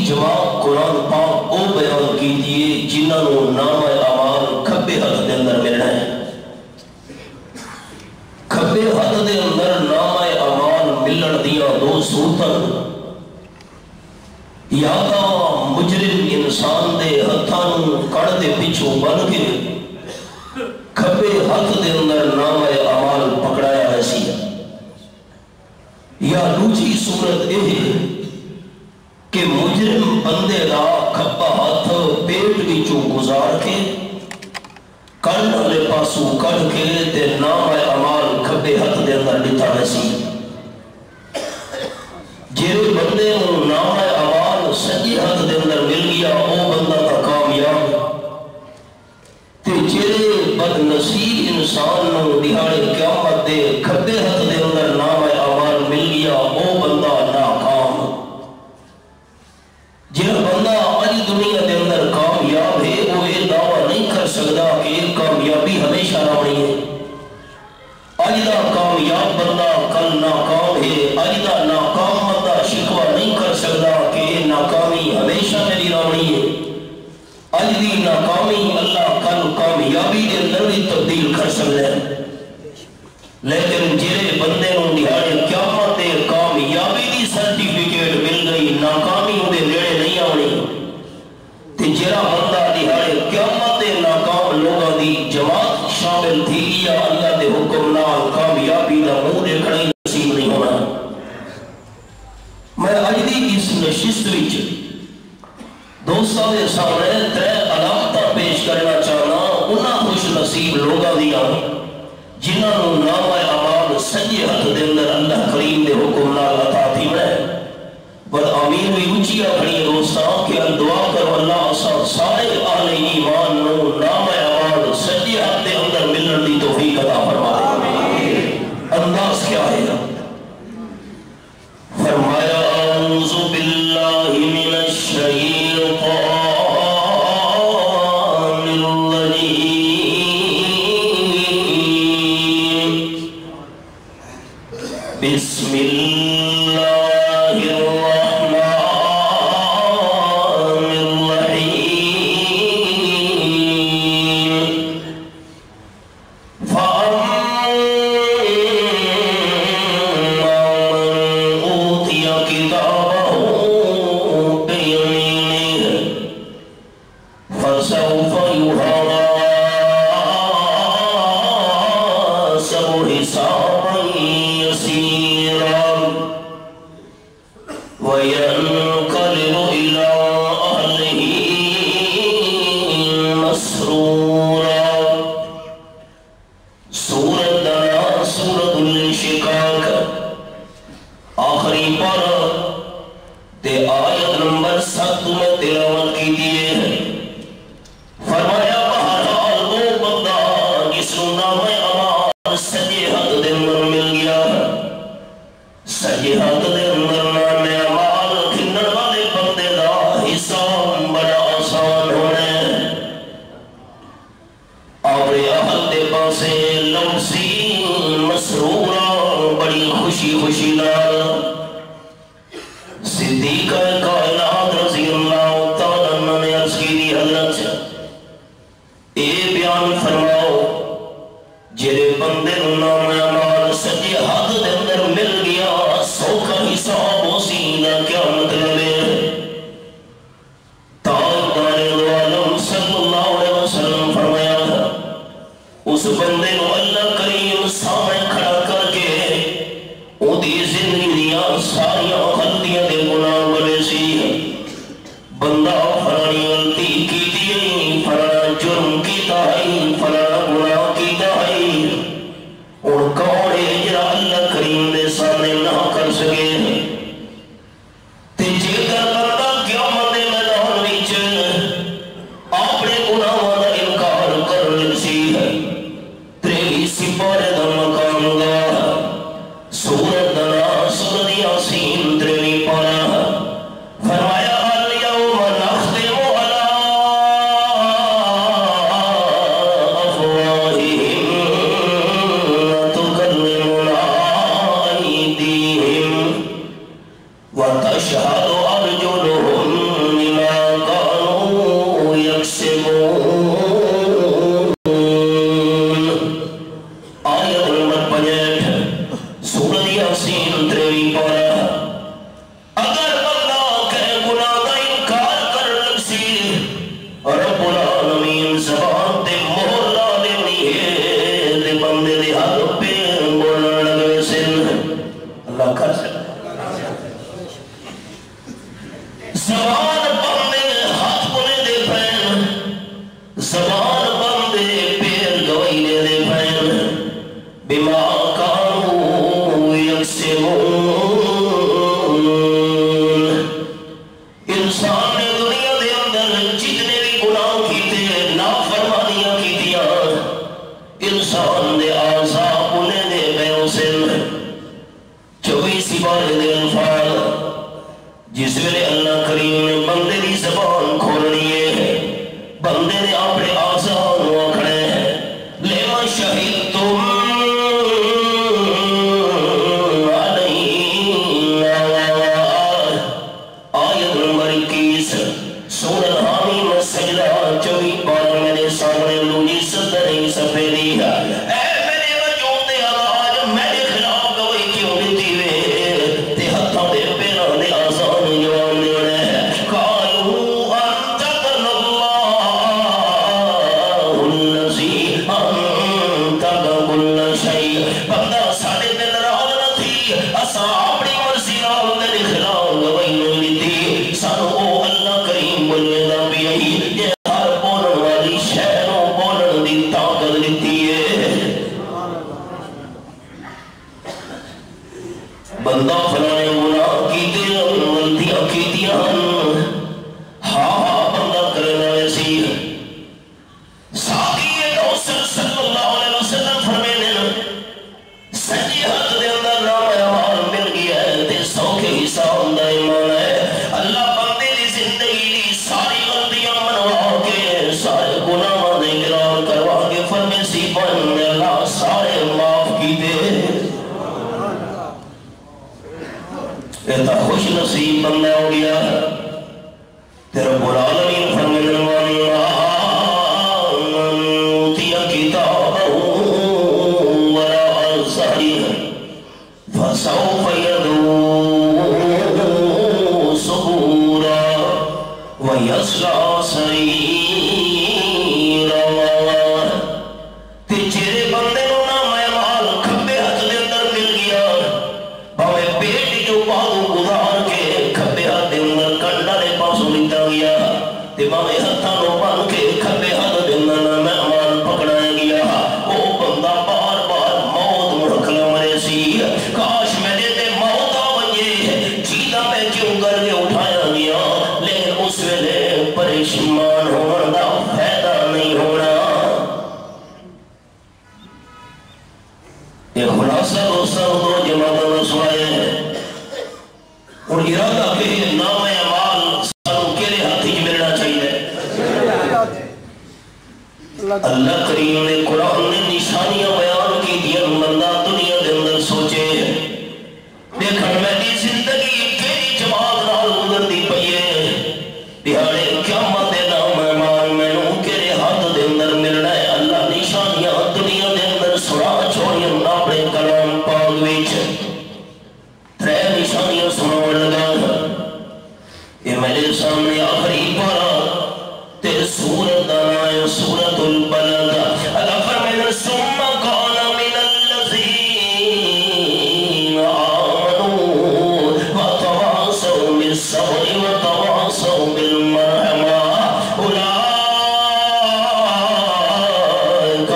جماعت قرآن پاک او بیان کیجئے جنہوں نام اعمال کھبے ہاتھ پاسو کٹ کے تے نام اعمال کھبے ہاتھ دے اندر لکھا ویسی جیڑے بندے نوں نام اعمال سجے ہاتھ دے اندر مل گیا او بندہ تا کامیاب تے جیڑے بد نصیب انسان نوں دہاڑے قیامت دے کھبے ہاتھ دے اندر نام اعمال مل گیا او بندہ ناکام جڑا بندہ اج دنیا دے اندر کامیاب ہے وہ یہ دعویٰ نہیں کر سکتا کہ یہ کامیابی ہمیشہ رہنی ہے اج دا کامیاب بندہ کل ناکام ہے اج دا ناکام بندہ شکوہ نہیں کر سکتا کہ یہ ناکامی ہمیشہ میری رہنی ہے اج دی ناکامی اللہ کل کامیابی دے اندر بھی تبدیل کر سکتا ہے لیکن جڑے بندے نوں دہاڑے قیامت تے کامیابی دی سرٹیفکیٹ مل گئی ناکامی دے نیڑے نہیں آنی تے جڑا بندہ دہاڑے قیامت تے ناکام لوگاں دی جماعت شامل تھی گیا اللہ دے حکم نال کامیابی دا منہ دیکھنا ہی نصیب نہیں ہونا میں اج دی اس نشست وچ دوستاں دے سامنے تے علامتاں پیش کرنا چاہنا انہاں خوش نصیب لوگاں دیاں جنہاں نوں نام اعمال سجے ہاتھ دے اندر اللہ کریم دے حکم نال عطا تھی میں بد آمین بھی اونچیا کھڑی دوستاں کہ دعا کرو اللہ اساں سارے اہل ایمان نوں نام اعمال سجے ہاتھ دے اندر ملن دی توفیق عطا فرما دے انداز کیا ہے فرمایا اعوذ باللہ من الشیطان بسم اللہ الرحمن الرحیم فَأَمَّا مَنْ أُوتِيَ كِتَابَهُ بِيَمِينِهِ فَسَوْفَ يُحَاسَبُ حِسَابًا يسيرا وينقلب إلى أهله مسرورا سورة الانشقاق آخری پارہ تے آیت نمبر 7 میں تلاوت کی دیئے ہیں فرمایا بہرحال وہ بندہ جس نوں نام اعمال سجے ہاتھ دے اندر مل گیا سجے ہاتھ دے اندر نام اعمال کھنن والے بندے دا حساب بڑا آسان ہونا ہے اور اہل دے پاسے لمسی مسرورا بڑی خوشی خوشی نال صدیقہ کائنات رضی اللہ تعالیٰ عنہ نے عرض کی دی حضرت اے بیان فرماؤ جڑے بندے نوں نام اعمال سجے ہاتھ دے اندر مل گیا سو کا حساب اسی دا کیا مطلب ہے تاجدار عالم صلی اللہ علیہ وسلم فرمایا اس بندے نوں اللہ کریم سامنے کھڑا کر کے او دی زندگی دیاں ساریاں غلطیاں دے گناہ بنے سی بندہ فلانی غلطی کیتی ہے فلانا جرم کیتا ہے فلانا گناہ کیتا ہے اور کون ہے جڑا اللہ کریم دے سامنے نہ کر سکے تے جے کر بندہ قیامت دے میدان وچ اپنے گناہاں دا انکار کرن سی تریویں سپارے دا مقام گا سورۃ ناس سورۃ یاسین تریویں پارہ فرمایا الیوم نختم علی افواہہم وتکلمنا ایدیہم وتشہد ارجلہم بما کانوا یکسبون آیت نمبر 65 سورۃ یاسین تریویں پارہ اگر بندہ کہ گناہ دا انکار کر لگسی رب العالمین زبان تے مہر لا دینی ہے تے بندے دے ہاتھ پہ بولن لگے سن اللہ کر سکتا زبان بندے ہاتھ بولے دے پین زبان بندے پہ انسان دے آزا انہیں دے بے اسل 24 بارے دے الفاظ جس ویلے اللہ کریم نے بندے دی زبان کھولنی ہے بندے نے اپنے آزا کھڑے ہیں لیما شہدتم آیت نمبر 21 سورہ حامیم سجدہ 24 بار میرے سامنے لونی صدر صفحے دی ہے اے میرے وجود دے آواز میرے خلاف گوئی کیوں دیتی وے تے ہتھاں دے پیران دے آزان جوان دے رہے قالوا انتقل اللہ الذی انتق کل شیء بندہ ساڑے دل راز نہ تھی اسا اپنی مرضی نال میرے خلاف گوئی نہیں دیتی سانو او اللہ کریم بولے دا بھی یہی یہ ہر بولن والی شہروں بولن دی طاقت دیتی ہے بندہ فلانے گناہ کیتے غلطیاں کیتیاں ہاں بندہ کرنا ایسی ساقی کوثر صلی اللہ علیہ وسلم فرمینے سجی ہاتھ دے اندر نام اعمال مل گیا ہے تے سوکھے حساب دا ایمان ہے اللہ بندے دی زندگی دی ساری غلطیاں منوا کے سارے گناہ دے اقرار کروا کے فرمے سی بن اللہ سارے معاف کی دے ایتا خوش نصیب بندہ ہو گیا تیرا رب العالمین فرمینے والا فسوف يدعو ثبورا ويصلى سعيرا تے جڑے بندے نوں نام اعمال کھبے ہاتھ دے اندر مل گیا بھاویں پیٹ جو باہوں گزار کے کھبے ہاتھ دے اندر کنڈا دے پاسوں لتا گیا تے بھاویں ہتھاں نوں بن کے کھبے ہاتھ دے اندر نام اعمال پکڑایا گیا او بندہ بار بار موت مڑکلا مرے سی کاش میرے تے موت آ بنجے جیتا میں کیوں کر کے اٹھایا گیا لیکن اس ویلے پریشان ہونا دا فائدہ نہیں ہونا یہ خلاصہ دوستہ دو جماعت رسوائے ہیں اور ارادہ کہ نام اعمال ساروں کے لئے ہاتھی ملنا چاہیے اللہ کریم نے قرآن نے نشانیاں بیان کی دیا بندہ دنیا کے اندر سوچے دیکھن میری زندگی تیری جماعت نال گزرتی پئی ہے دیہاڑے قیامت دے نام اعمال مینوں کیڑے ہاتھ دے اندر ملنا ہے اللہ نشانیاں دنیا دے اندر سنا چھوڑیاں اپنے کلام پاک وچ ترے نشانیاں سناون لگا یہ میرے سامنے آخری پارا تے سورت دانا سورت البلد اللہ فرمائے ثم قال من الذین آمنوا وتواصوا بالصبر وتواصوا بالمرحمہ اولئک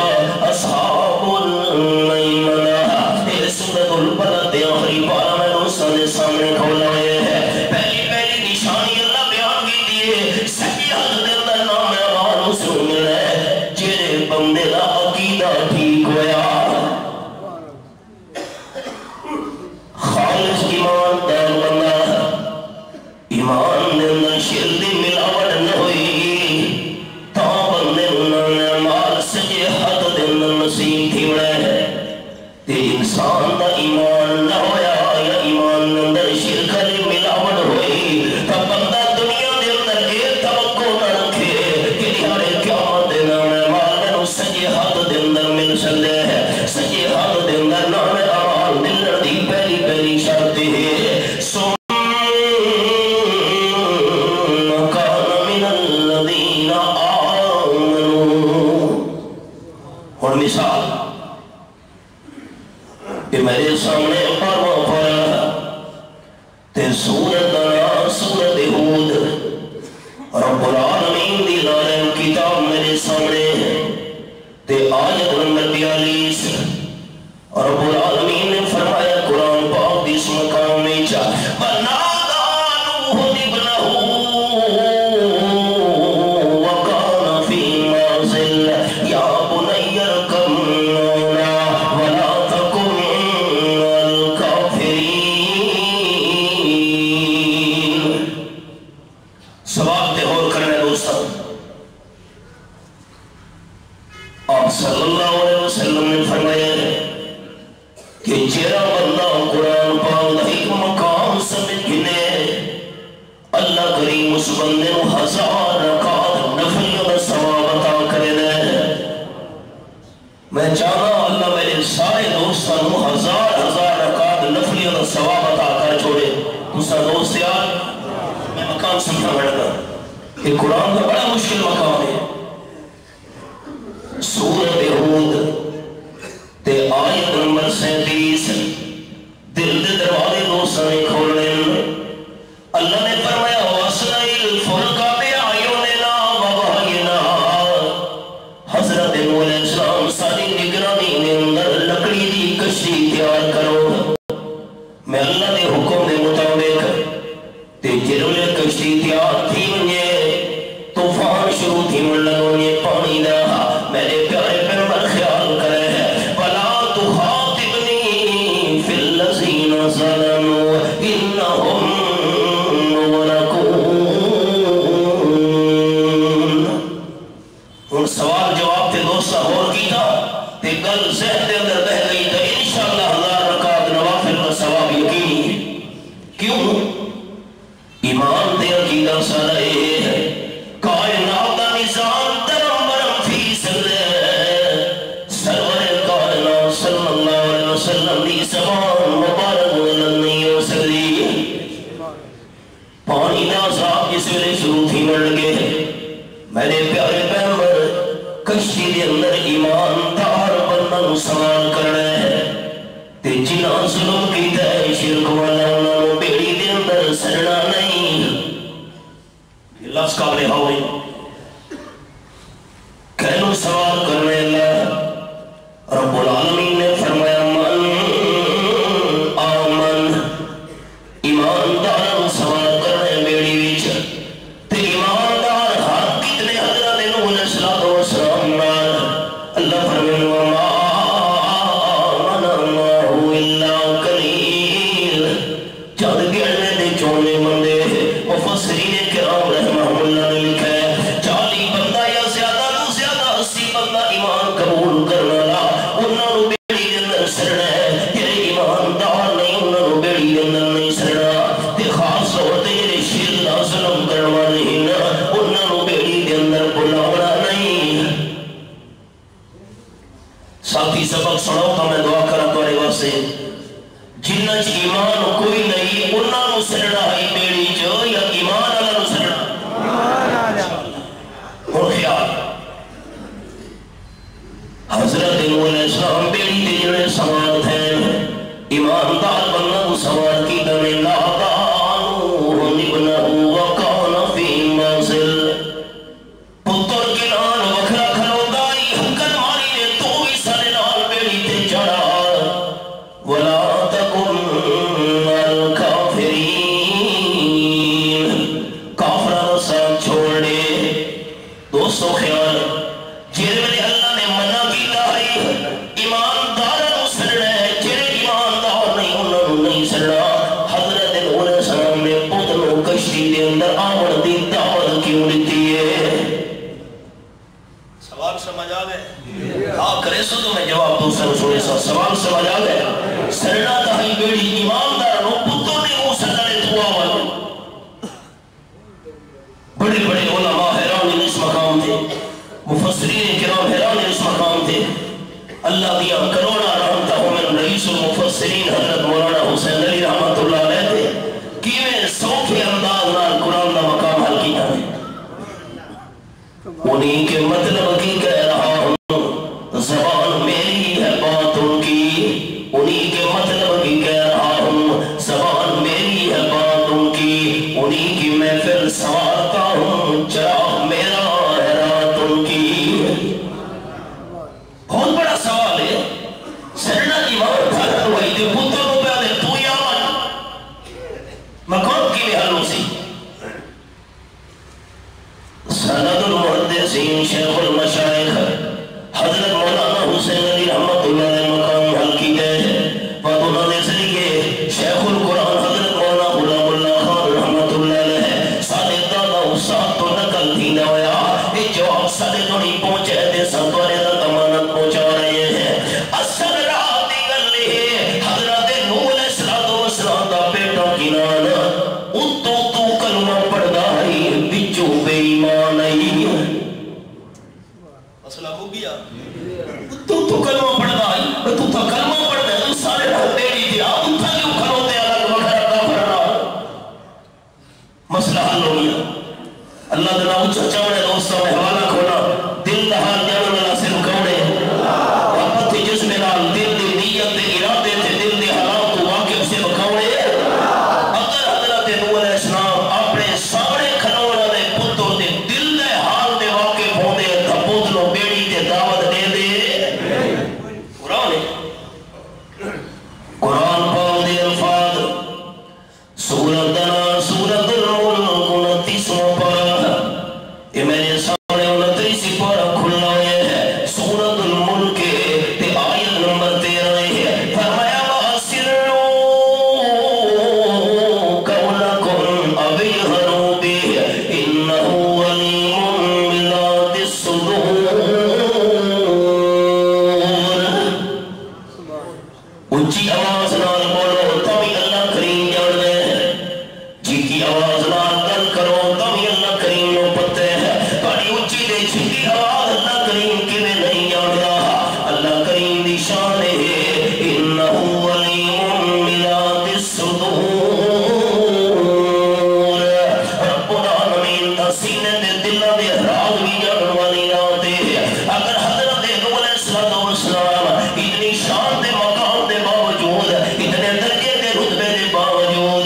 اصحاب المیمنہ یہ سورت البلد آخری پارا میں دوستان دے سامنے کھولا ہے پہلی نشانی اللہ بیان کی دیئے سکی حد دے اندر نام اعمال اسے مل ہے جیرے بندے دا عقیدہ ٹھیک ہویا خالص ایمان دار بندہ ایمان دے اندر شرک دی ملاوٹ نہ ہوئی تا بندے نام اعمال سجے حد دے اندر نصیب تھی بڑے ہے تے انسان دا ایمان نہ ہویا یا ایمان دے اندر شرک دی ملاوٹ ہوئی تا بندہ دنیا دے اندر ایک توقع نہ رکھے کہ دیارے قیامت دے نام اعمال میں سجے ہاتھ دے اندر مل سکتے ہیں سجے ہاتھ دے اندر نام اعمال ملن دی پہلی شرط ہے ثم كان من الذين آمنوا اور مثال کہ میرے سامنے پروا پڑا تے سورت دانا سورت ہود رب العالمین دی لالم کتاب میرے سامنے تے آیت نمبر 42 رب العالمین نے فرمایا قرآن پاک اس مقام میں وَنَادَى نُوحٌ ابْنَهُ وَكَانَ فِي مَعْزِلٍ يَا بُنَيَّ ارْكَبْ آپ صلی اللہ علیہ وسلم نے فرمایا کہ جیرا بندہ قرآن پاک ایک مقام سمجھ گنے اللہ کریم اس بندے کو 1000 رکعت نفل کا ثواب عطا کرے دے۔ میں چاہتا ہوں اللہ میرے سارے دوستان کو 1000 رکعت نفل کا ثواب عطا کر چھوڑے۔ دوسرا دوست یار میں مقام سمجھا پڑتا کہ قرآن کا بڑا مشکل مقام ہے۔ سورۃ ہود تے آیت نمبر 37 دل دے دروازے دوستان نے کھولنے اللہ نے فرمایا وَاسْنَعِ الْفُلْكَ بِأَعْيُنِنَا وَوَحْيِنَا۔ حضرت نوح علیہ السلام ساری نگرانی نے اندر لکڑی دی کشتی تیار کرو۔ میں اللہ نے حکم دے مطابق تے جرولے کشتی تیار تھی منجے طوفان شروع تھی من لگونے پانی دا میرے پیارے پیغمبر خیال کرے وَلَا تُخَاطِبْنِي فِي الَّذِينَ ظَلَمُوا إِنَّهُمْ سوال جواب تے دوستہ اور کی تھا تے گل ذہن دے اندر بہ گئی تھا انشاءاللہ 1000 رکعت نوافل کا ثواب یقینی ہے۔ کیوں؟ ایمان دے عقیدہ سارا یہ ہے کائنات دا نظام درم برم فی سرور کائنات صلی اللہ علیہ وسلم دی زبان مبارک بلند نہیں ہو سکتی۔ پانی دا عذاب جس ویلے شروع تھی مر لگے میرے پیارے پیغمبر کشتی دے اندر ایماندار بندہ سوال کرنا ہے تے جنہ ظلم کیتا ہے شرک والا انہوں نے بیڑی دے اندر سڑنا نہیں۔ لفظ قابل ہوئی کہنو سوال کرنے اللہ رب العالمین نے فرمایا من آمن ایماندار سوال کرنے بیڑی ویچ تے ایماندار ہر کتنے حضرت نوح علیہ السلام اللہ فرمین وما آمن اللہ الا قلیل جد گرنے دے چونے بندے مفسرین کرام رحمہ اللہ نے لکھا ہے 40 بندہ یا زیادہ تو زیادہ 80 بندہ ایمان قبول کرنا لا انہوں نے بیڑی دے اندر سرنا ہے یہ ایماندار نہیں انہوں نے بیڑی دے اندر نہیں سرنا تے خاص طور تے یہ شیر دا ظلم کرنا نہیں انہوں نے بیڑی دے اندر بلاونا نہیں۔ ساتھی سبق سنو تو میں دعا کرا تو رہے واسے جنہ ایمان کوئی نہیں انہوں نے سرنا ہے بیڑی جو یا ایمان اللہ نے سرنا اور خیال حضرت نوح علیہ السلام بیڑی دے جڑے سوال تھے ایماندار بننا کو سوال کی دمیں نادانو نبنہو وکانا فی منزل پتر کے نال وکھرا کھلو دائی حکر ماری نے تو بھی سارے نال بیڑی تے چڑھا وَلَا تَكُنَّ الْكَافِرِينَ کافرہ ساتھ چھوڑ دے دوستو خیال جیرے میں اللہ نے منع کیتا ہے ایمانداروں سرنا ہے جیرے ایماندار نہیں انہوں نے نہیں سرنا۔ حضرت نوح علیہ السلام نے پتنوں کشتی دے اندر آمن دی دعوت کیوں لیتی ہے؟ سوال سمجھ آ گئے؟ ہاں کرے سو تو میں جواب دو سر سوڑے سا سوال سمجھ آ گئے سرنا تاہی بیڑی ایمانداروں پتوں نے وہ سرنا لے تو آوال بڑے بڑے علماء حیران اس مقام تھے مفسرین کرام حیران اس مقام تھے اللہ دیا کروڑا رحمتہ من رئیس المفسرین حضرت مولانا حسین علی رحمت اللہ علیہ تھے کیویں سوکھے انداز نال قرآن دا مقام حل کیتا ہے انہی کے مطلب کی کہہ رہا ہوں زبان میری ہے بات ان کی انہی کے مطلب کی کہہ رہا ہوں زبان میری ہے بات ان کی انہی کی محفل سوارتا ہوں چراغ میرا ہے رات ان کی۔ بہت بڑا سوال ہے سرنا ایمان دھارا ہوئی دے پتر کو پہلے تو یا مقام کی بھی حل سی سند المحدثین شیخ المشائخ حضرت مولانا حسین علی تو کلمہ پڑھنا ہے تو کلمہ پڑھنا ہے تو سارے رہ بیڑی دیا تو کیوں کھلوتے الگ وغیرہ کا پڑھنا مسئلہ حل ہو گیا اللہ دنا اچھا چاہنے دوستوں میں حوالہ کھونا دل دہار جانا اللہ سے رکھونے واپس تھی جس میں نال دل دی نیت دے ارادے تھے دل دی حالات تو واقف سے رکھونے اگر حضرت نوح علیہ السلام اپنے سامنے کھلونا دے پتر دے دل دے حال دے واقف ہونے تھپوت لو بیڑی دے دعوت دے دے قرآن پاؤ دے الفاظ سورت الملک 29واں پارہ یہ میرے سامنے 29 پارہ کھلنا ہے سورت الملک تے آیت نمبر 13 ہے فرمایا وَأَسِرُّوا قَوْلَكُمْ أَوْ اجْهَرُوا بِهِ إِنَّهُ عَلِيمٌ بِذَاتِ الصُّدُورِ اونچی آواز نال بولو تبھی اللہ کریم جان دے جی کی آواز نال گل کرو تبھی اللہ کریم نو پتے ہے بڑی اونچی دے چھکی آواز اللہ کریم کے میں نہیں جاندا اللہ کریم دی شان ہے انہو علیم بذات الصدور رب العالمین دا سینے دے دلہ دے راز بھی جان والی ذات ہے اگر حضرت نوح علیہ السلام اتنی شان دے مقام دے باوجود اتنے درجے دے رتبے دے باوجود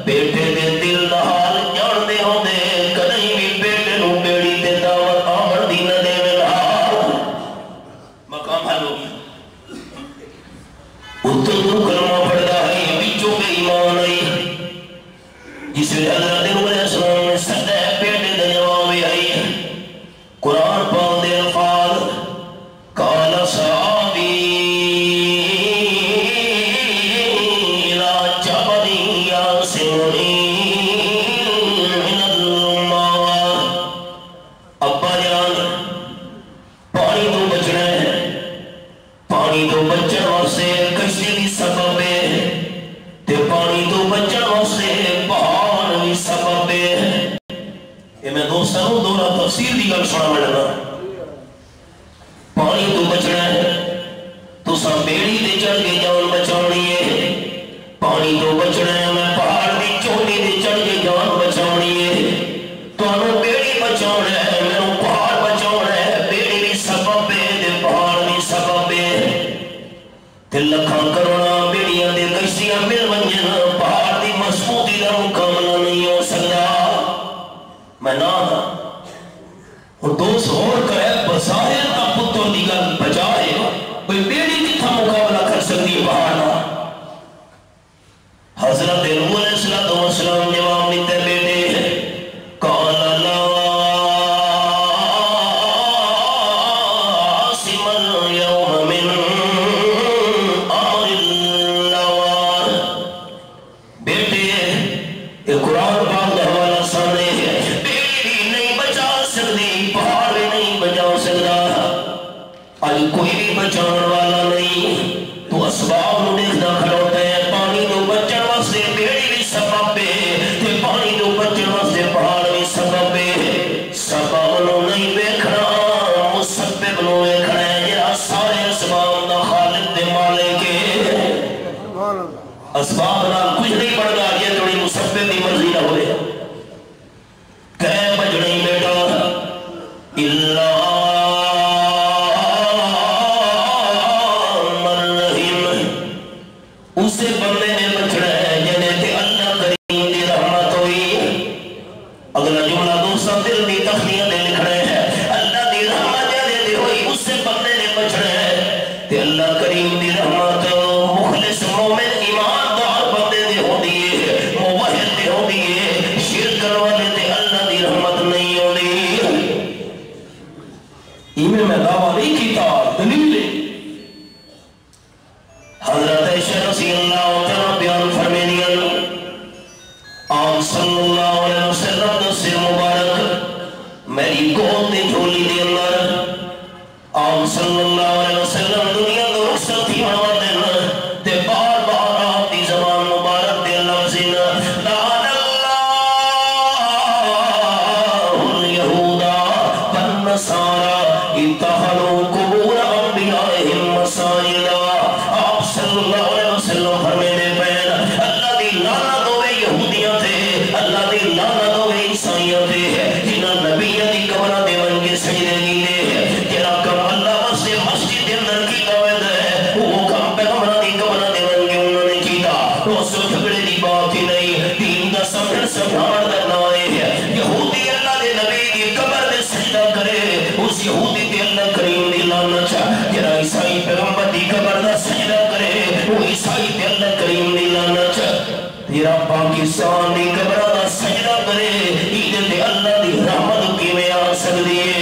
بیٹے دے دل دا حال جان دے ہوں دے کدیں بھی بیٹے نو بیڑی دے دعوت آمن دی نہ دے ملا مقام حل ہو گیا اتر تو کلمہ پڑھتا ہے بچوں کے ایمان آئی جس میں حضرت نوح علیہ السلام نے سجدہ بیٹے دے جواب آئی قرآن پاک دے الفاظ قال صحابی لا جبل یاسمنی من الماء ابا جان پانی تو بچنا ہے پانی تو بچن واسطے کشتی بھی سبب ہے تے پانی تو بچن واسطے پہاڑ بھی سبب ہے یہ میں دوستوں دورہ تفسیر دی گل سنا ملنا پانی تو بچنا ہے تو سب بیڑی دے چڑھ کے جان بچانی ہے پانی تو بچنا ہے میں پہاڑ دی چوٹی دے چڑھ کے جان بچانی ہے تو انہوں بیڑی بچانا ہے میں پہاڑ بچانا ہے بیڑی بھی سبب ہے دے پہاڑ بھی سبب ہے تے لکھاں کرونا بیڑیاں دے کشتیاں مل ونجن پہاڑ دی مضبوطی دا مکمل نہیں ہو سکتا میں نہ اور دوست اور کرے بظاہر تا پتر دی گل بجائے کوئی بیڑی کتھا مقابلہ کر سکتی ہے پہاڑا حضرت نوح علیہ السلام جواب دیتے بیٹے قال لا عاصم اليوم من امر اللہ بیٹے یہ قرآن پاک کا حوالہ سامنے ہے بیڑی نہیں بچا سکتی پہاڑ بھی نہیں بچا سکتا آج کوئی بھی بچان والا نہیں تو اسباب نو دیکھنا کھڑوتا ہے پانی تو بچن واسطے بیڑی بھی سبب ہے تے پانی تو بچن واسطے پہاڑ بھی سبب ہے سبب نو نہیں دیکھنا مسبب نو دیکھنا ہے جہاں سارے اسباب دا خالق دے مالک ہے اسباب نال کچھ نہیں بڑھ گا یہ تھوڑی مسبب دی مرضی نہ ہوئے کہے بجڑی بیٹا اللہ اسے بندے نے بچڑا ہے جنہیں تے اللہ کریم دی رحمت ہوئی اگلا جملہ دوسرا دل دی تخلیہ دے لکھ رہے ہیں اللہ دی رحمت جنہیں تے ہوئی اسے بندے نے بچڑا ہے تے اللہ کریم دی رحمت مخلص مومن ایماندار بندے دے ہو دیئے موحد دے ہو دیئے شرک والے تے اللہ دی رحمت نہیں ہو دی ایمیں میں دعویٰ نہیں کیتا دلیل لے حضرت عائشہ رضی اللہ تعالیٰ بیان فرمینیاں آن صلی اللہ علیہ وسلم دس مبارک میری گود دی جھولی دی اندر آن صلی اللہ علیہ وسلم دنیا دو رخصت تھی بڑھوا دینا تے بار بار آپ دی زبان مبارک دے لفظین لعن اللہ اليہودا والنصارى اتخذوا قبور انبیاء پیغمبر دی قبر دا سجدہ کرے وہ عیسائی تے اللہ کریم دی لعنت تیرا پاکستان دی قبر دا سجدہ کرے عید تے اللہ دی رحمت کیویں آ سکدی ہے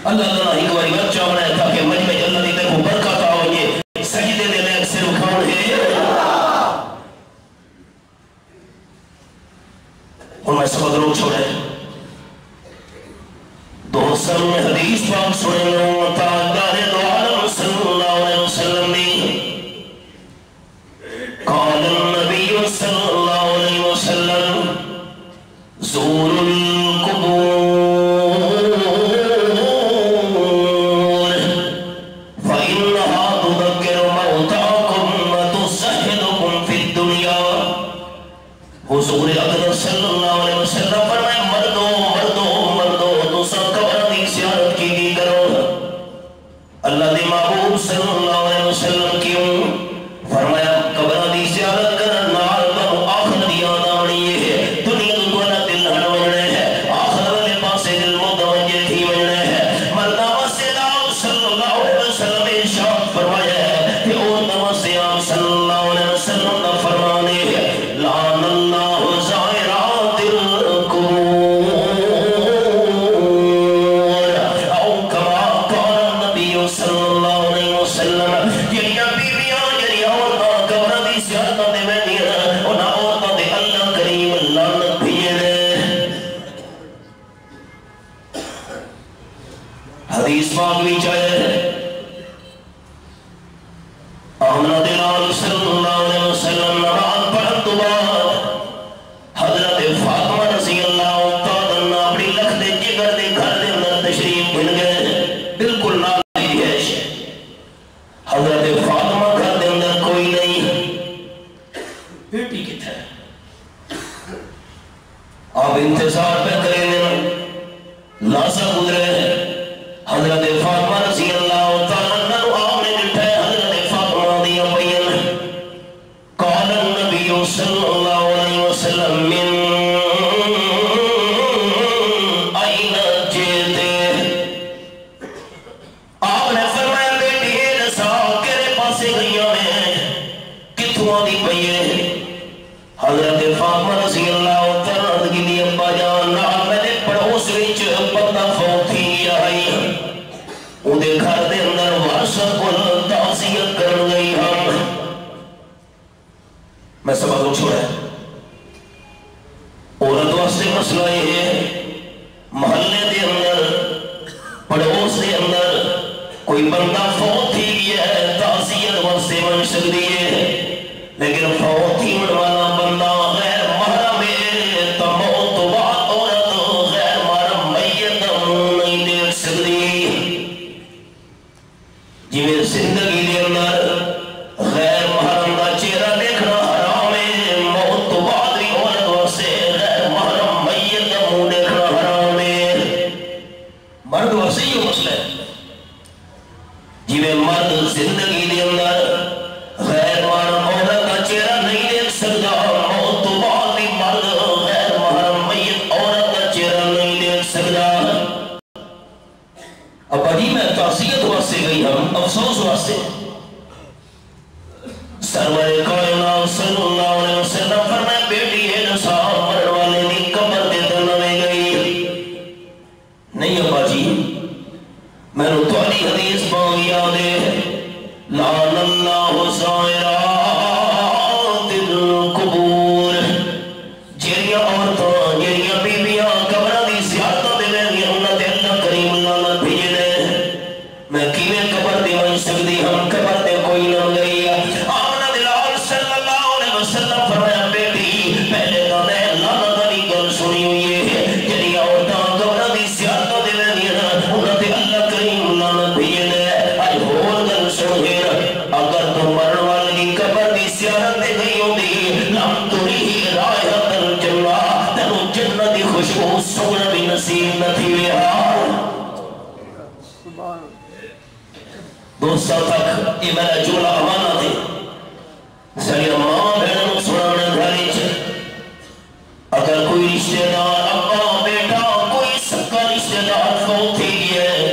اللہ تعالیٰ ایک باری بچہ بنایا تھا کہ مجمع اللہ دی طرف برکت آؤ یہ سجدے دے لئے صرف کھاؤں ہے اور میں سبق روک چھوڑے دوستاں میں حدیث پاک سنے لوں تاجدار دو عالم صلی اللہ علیہ وسلم نے قال النبی صلی اللہ علیہ وسلم زور القبور فإنها تذكر موتاكم وتسهلكم في الدنيا حضور اقدس صلی اللہ علیہ وسلم فرمائے مردو تو سب قبر دی زیارت کی دی کرو اللہ دی محبوب صلی اللہ علیہ وسلم کیوں فرمایا قبر دی زیارت کرنا تو آخر دی یاد آنی ہے دنیا تو گونا دل ہن وجنے ہے آخر والے پاسے دل متوجہ تھی وجنے ہے مردہ وسیدہ صلی اللہ علیہ وسلم ارشاد فرمایا ہے کہ او نوسیہ صلی اللہ علیہ وسلم کا فرمانے ہے لعن اللہ زائرات القبور او کما قال النبی صلی اللہ علیہ وسلم جنیا بیویاں جنیا عورتاں قبر دی زیارت دے ویندیاں انہاں عورتاں دے اللہ کریم لعنت بھیجے حدیث پاک بھی چاہے آمنہ دلال صلی اللہ علیہ وسلم نماز پڑھن تو بعد حضرت فاطمہ رضی اللہ تعالیٰ اپنی لکھ دے جگر دے گھر دے اندر تشریف بن گئے بالکل نالی ہے حضرت فاطمہ گھر دے اندر کوئی نہیں بیٹی کتھا ہے آپ انتظار پہ کریں لاسا گزرے حضرت فاطمہ رضی اللہ تعالیٰ نو آپ نے جٹھا ہے حضرت فاطمہ دیا بین قال النبی صلی اللہ علیہ وسلم من این جیتے آپ نے فرمایا بیٹی ہے نسا کیرے پاسے گئیاں میں کتھوں دی پئیے حضرت فاطمہ رضی اللہ تعالیٰ کی دی ابا جان نال میں نے پڑوس وچ بندہ فوت تھی آئی او دے گھر دے اندر وارثت کو تعزیت کر گئی ہم میں سبق کو چھوڑا ہے عورت واسطے مسئلہ یہ ہے محلے دے اندر پڑوس دے اندر کوئی بندہ فوت ہی گیا ہے تعزیت واسطے بن سکتی ہے لیکن فوت ہی والا بندہ غیر محرم ہے تو موت تو بعد عورت غیر محرم میت نہیں دیکھ سکتی جنہیں زندگی دے اندر غیر محرم کا چہرہ دیکھنا حرام ہے موت تو بعد بھی عورت واسطے غیر محرم میت کا منہ دیکھنا حرام ہے مرد واسطے یہ مسئلہ ہے جنہیں مرد زندگی دے اندر غیر محرم عورت کا چہرہ نہیں دیکھ سکتا موت تو بعد بھی مرد غیر محرم میت عورت کا چہرہ نہیں دیکھ سکتا اب جی میں تعزیت واسطے گئی ہم افسوس واسطے سرور کائنات صلی اللہ علیہ وسلم فرمائے بیٹی ہے نسا مرن والے دی قبر دے دنوے گئی نہیں ابا جی میں نے توالی حدیث پاؤں یاد ہے لعن اللہ زائرات القبور جیریاں عورتاں جیریاں بیویاں قبر دی زیارت دے ویندیاں انہاں تے اللہ کریم لعنت بھیجے میں کیویں قبر دی بن سکتی ہم قبر دے کوئی نہ گئی آمنہ دلال صلی اللہ علیہ وسلم فرمایا بیٹی پہلے تو نے لعنت والی گل سنی ہوئی ہے جڑی عورتاں قبر دی زیارت دے ویندیاں انہاں تے اللہ کریم لعنت بھیجے اج ہور گل سن اگر تو مرن والی قبر دی زیارت دے گئی ہوندی لم تری رائحۃ الجنہ تینو جنت دی خوشبو سونگنا بھی نصیب نہ تھی دوستوں تک یہ میرا جملہ امانت ہے ساری ماں بہنوں سنانے گھری اگر کوئی رشتہ دار ابا بیٹا کوئی سکا رشتہ دار فوت ہی گیا ہے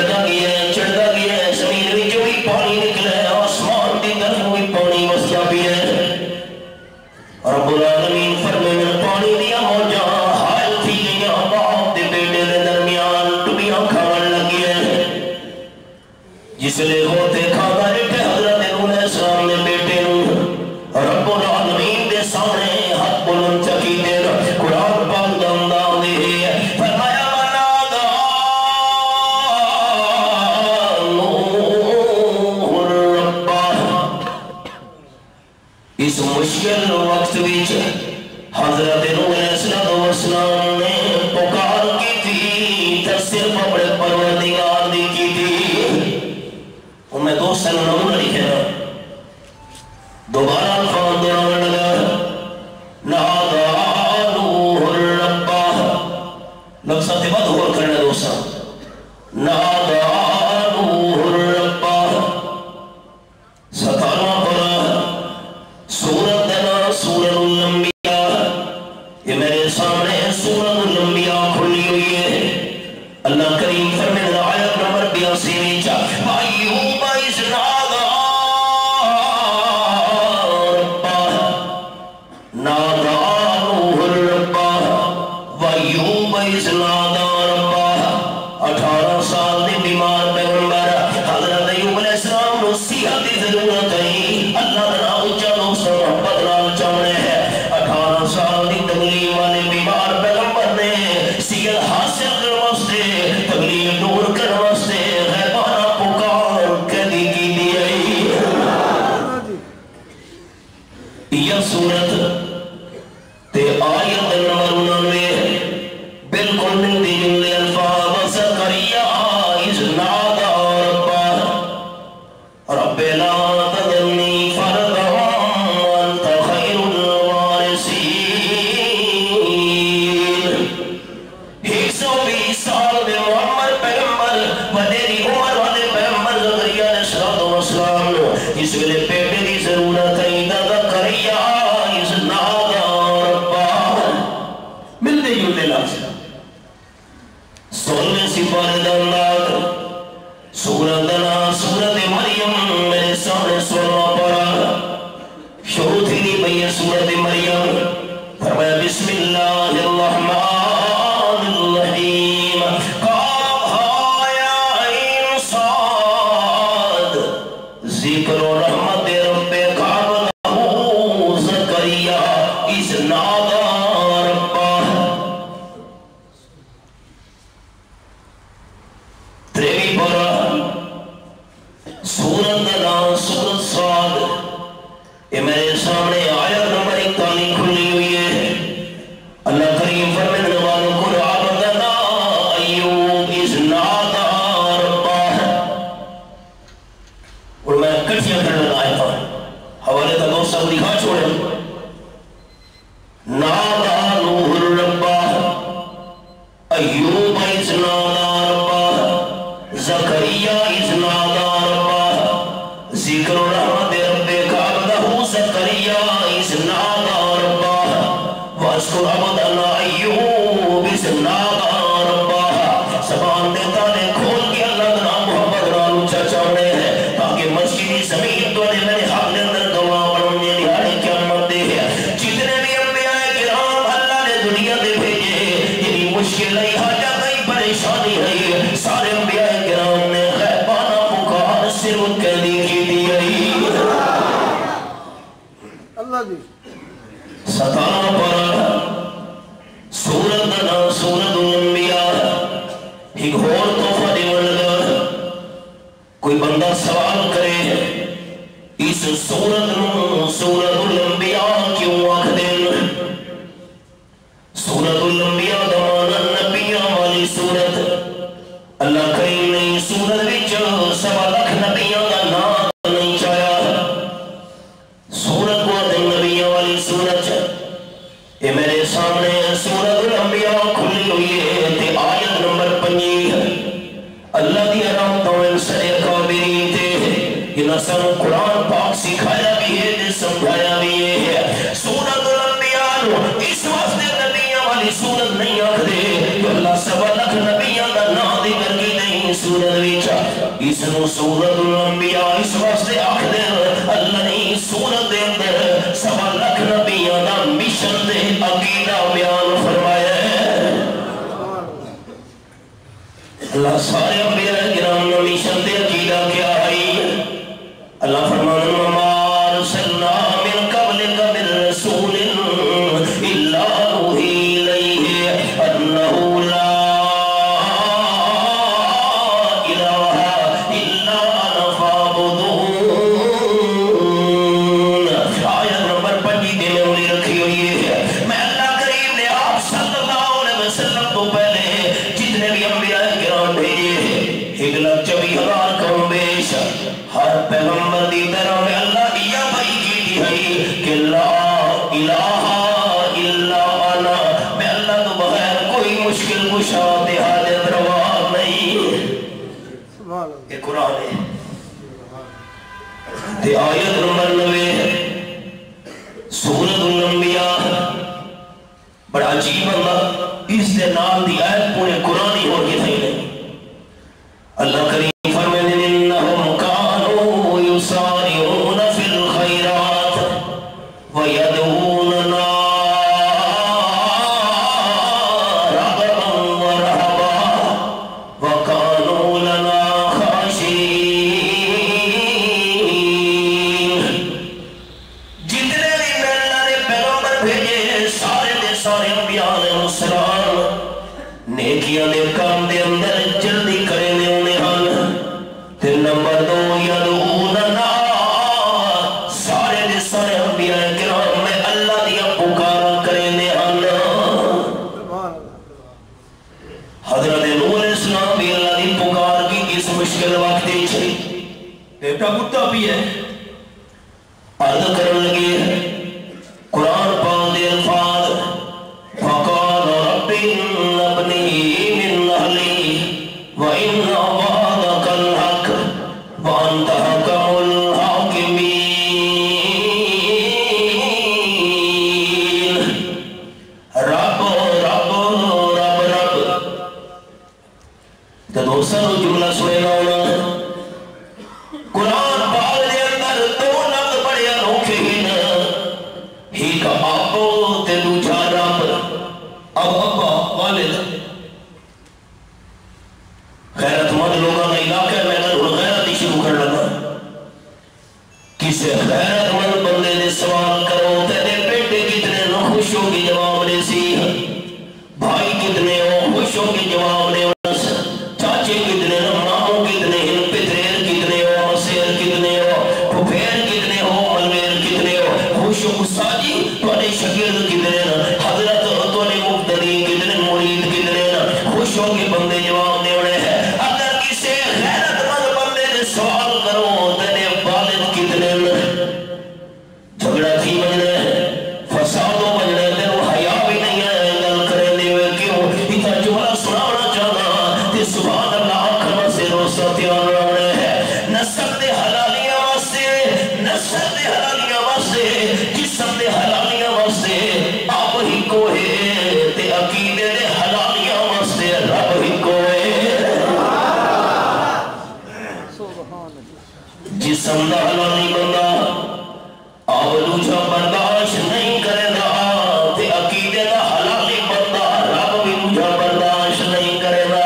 چڑھتا گیا ہے زمین میں جو بھی پانی نکلا ہے آسمان کی طرف بھی پانی وسیا بھی ہے رب العالمین فرمائے پانی دیا موجاں حائل تھی گیا باپ دے بیٹے دے درمیان ٹبیاں کھان لگی ہے جس لئے ہوتے کھانا رکھے حضرت نوح علیہ السلام نے بیٹے نو رب العالمین دے سامنے حق بلند چکی دے قرآن پاک دا انداز دے فرمایا ونادا نوح ربہ اس مشکل وقت بیچ حضرت نوح علیہ السلام نے پکار کی تھی تر صرف اپنے پروردگار دی کی تھی میں دوست سے نمونہ لکھے نا دوبارہ الفاظ دوران لگا نادا نوح ربہ لفظ بعد اور کرنے دوستا نادا نوح ربہ 17واں پارہ سورت دینا سورت الانبیاء یہ میرے سامنے سورت الانبیاء کھلی ہوئی ہے اللہ کریم فرمائے آیت نمبر 82 نیچا ایوب اذ نادا ربہ نادا نوح ربہ وایوب اذ نادا ربہ 18 سال دی بیمار پیغمبر حضرت ایوب علیہ السلام نو صحت دی ضرورت ہے اللہ دا اونچا دوست محبت نال چاہنے ہے 18 سال دی تکلیف والے بیمار پیغمبر نے صحت حاصل کرنے واسطے تکلیف دور کرنے واسطے غیبانہ پکار کدی کی دی یہ صورت تے آیت نمبر 99 بالکل ملتی جملے الفاظ زکریا اذ نادا ربہ رب لا تذرنی فردا وانت خیر الوارثین 120 سال میں محمد پیغمبر وڈیری عمر والے پیغمبر زکریا علیہ السلام جس ویلے بیٹے دی ضرورت ہے زکریا اذ نادا ربہ ملتے جلتے لفظ 16 سپارے دا انداز سورت مریم میرے سامنے 16واں پارہ شروع تھی نہیں بھئی سورت مریم فرمایا بسم اللہ الرحمن الرحیم قاف ہا یا عین صاد ذکر و رحمت رب کعبہ زکریا اذ نادا ربہ 23 پارہ سورت نام سورت صاد یہ میرے سامنے آیت نمبر 41 کھلی ہوئی ہے اللہ کریم فرمائے وَاذْكُرْ عَبْدَنَا أَيُّوبَ إِذْ نَادَى رَبَّهُ اور میں کٹھیاں کرنے لائے تھا حوالے تک دوست سب دکھا چھوڑے نادا نوح ربہ ایوب اذ نادا ربہ زکریا اذ نادا ربہ ذکر و رحمت رب کعبہ زکریا اذ نادا ربہ واذکر عبدنا ایوب اذ نادا ربہ زبان دیتا نے کھول کے اللہ کا نام محمد رالو چاچاونے ہیں تاکہ مسجدی زمین تو نے میرے حق نے اندر گواہ بڑھنے نہانے کیا مرتے ہیں جتنے بھی انبیاء کرام اللہ نے دنیا دے بھیجے یعنی مشکل نہیں حاجہ نہیں پریشانی ہے سارے انبیاء کرام نے غیبانہ پکار صرف کہنی کی دی اللہ جی 17واں پارہ سورت نام سورت الانبیاء ایک اور توفہ دیون لگا کوئی بندہ سوال کرے اس سورت نو سورت الانبیاء کیوں آکھ دیں سورت الانبیاء دمانا نبیاں والی سورت اللہ کریم نے سورت وچ 1.25 لاکھ نبیاں دا نام نہیں چاہیا سورت کو دن نبیاں والی سورت یہ میرے سامنے سورت الانبیاء کھلی ہوئی ہے تے آیت نمبر 5 اللہ دی رحمتوں سے کابرین تے یہ نسل قرآن پاک سکھایا بھی ہے تے سمجھایا بھی ہے سورت الانبیاء اس واسطے نبیاں والی سورت نہیں آکھ دے کہ اللہ 1.25 لاکھ نبیاں دا نام دی کر کی نہیں سورت وچ اس نو سورۃ الانبیاء اس واسطے آکھدے اللہ نے سورت دے اندر 1.25 لاکھ نبیاں دا مشن تے عقیدہ بیان فرمایا ہے۔ اللہ سارے انبیاء کرام نے مشن تے عقیدہ کیا ہے۔ اللہ فرمانے وما ارسلنا من قبلک من رسول الا نوحی الیہ انہ لا پیغمبر دی طرح میں اللہ یہ بھائی کی دی ہے کہ لا الہ الا انا، میں اللہ تو بغیر کوئی مشکل کشا دے حاجت روا نہیں۔ یہ قرآن ہے۔ تے آیت نمبر 90 سورۃ الانبیاء، بڑا عجیب اللہ اس دے نام دی آیت پورے قرآن ہی ہو کے تھے نہیں۔ اللہ کریم فرمانے انہم کانوا یسارعون فی الخیرات ویدعوننا رغبا ورہبا وکانوا لنا خاشعین۔ جتنے بھی اللہ نے پیغمبر بھیجے سارے دے سارے انبیاء علیہ السلام نیکیاں دے کام دے اندر جلدی کرنے انہیں ہن۔ تے نمبر 2 یدعوننا، سارے دے سارے انبیاء کرام میں اللہ دیا پکارا کرنے ہن۔ حضرت نوح علیہ السلام بھی اللہ دی پکار کی اس مشکل وقت چھے بیٹا بڑھتا بھی ہے عرض کرنے لگے قرآن پاک دے الفاظ فقال رب ان ابنی من اہلی وان وعدک الحق وانت حکم الحاکمین۔ رب رب رب رب تو دوسرا جملہ سنے گا قرآن پاک دے اندر 2 لفظ بڑے انوکھے ہی کا ابو تے دوجا رب۔ اب ابا والد غیرت مند لوگوں نے علاقے میں غیرت ہی شروع کر لگا۔ کسے غیرت مند بندے نے سوال کرو تیرے بیٹے کتنے نو خوش ہو کے جواب نے سی، بھائی کتنے ہو خوش ہو کے جواب نے، چاچے کتنے ہو، ماموں کتنے ہیں، پتریر کتنے ہو، مسیر کتنے ہو، پھپھیر کتنے ہو، ملویر کتنے ہو، خوش ہو ساجی توڑے شکرد کتنے ہیں، حضرت توڑے مقتدی کتنے، مرید کتنے ہیں، خوش ہو کے بندے جواب نے اڑے ہیں۔ اگر کسے غیرت مند بندے نے سوال کرو تیرے والد کتنے ہیں، جھگڑا تھی بجنے فسادوں بجنے تیرے حیاء بھی نہیں ہے گل کرنے ہوئے کیوں اتنا جملہ سناونا چاہنا تے سبحان اللہ آنکھنا سے روسا تیان رہنے ہیں۔ نسل دے حلالیاں واسے، نسل دے حلالیاں واسے، جسم دے حلالیاں واسے آپ ہی کو ہے تے عقیدے دے حلالیاں واسے رب ہی کو ہے۔ جسم دا حلالی بندہ آپ دوجہ برداشت نہیں کرے گا تے عقیدے دا حلالی بندہ رب بھی دوجہ برداشت نہیں کرے گا۔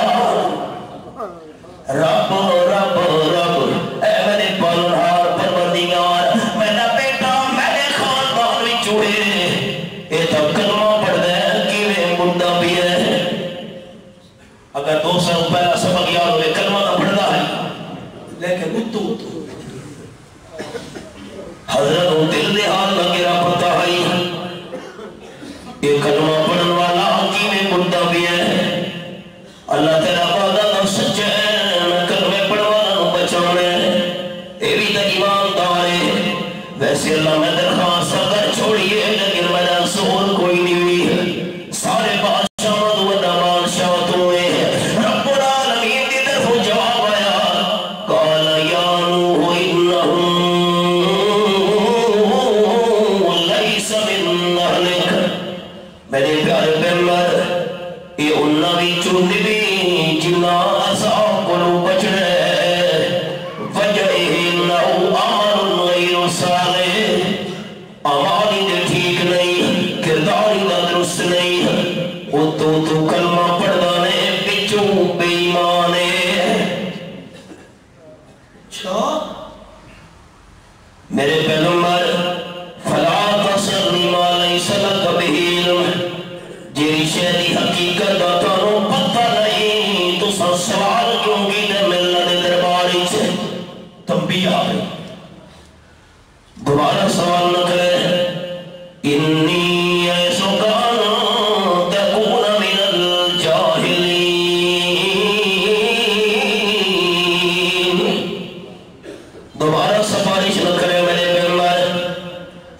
رب رب رب اے میرے پالنہار پروردگار، میرا بیٹا میرے خاندان بھی چوڑے اے تو کلمہ پڑھ دے کیویں مردہ بھی ہے۔ اگر 2 سال پہلا سبق یاد ہوئے کلمہ نہ پڑھنا ہے لیکن اتو حضرت دل دے حال لگے رب میرے پیغمبر فلا تسألنی ما لیس لک بہ علم، جیڑی شے دی حقیقت دا تانوں پتہ نہیں تو سوال کیوں کیتے میں اللہ دے دربار وچ تنبیہ آ گئی۔ دوبارہ سوال نہ کرے انی ایسو کانا تکون من الجاہلین، دوبارہ سفارش نہ کرے میرے پیغمبر،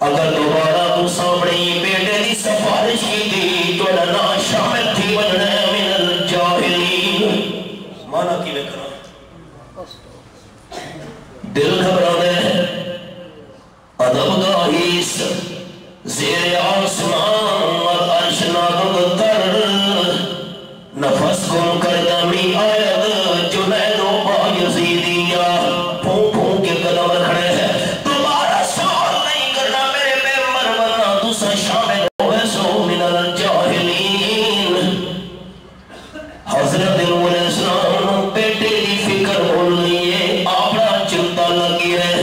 اگر دوبارہ تو سامنے بیٹے دی سفارش کی دی تو نہ شامل تھی بننا من الجاہلین، مانا کی میں کرا دل گھبرا دے ادب گاہیس زیر آسمان اور عرش نادب تر، نفس گم کردمی آید جنید و بایزیدیہ، پھون پھون کے قدم رکھنے ہیں، دوبارہ سوال نہیں کرنا میرے پیغمبر ورنہ دوسرا شامل ہوئے سو من الجاہلین۔ حضرت نوح علیہ السلام بیٹے دی فکر بھول لیے، آپڑا چنتا لگی ہے۔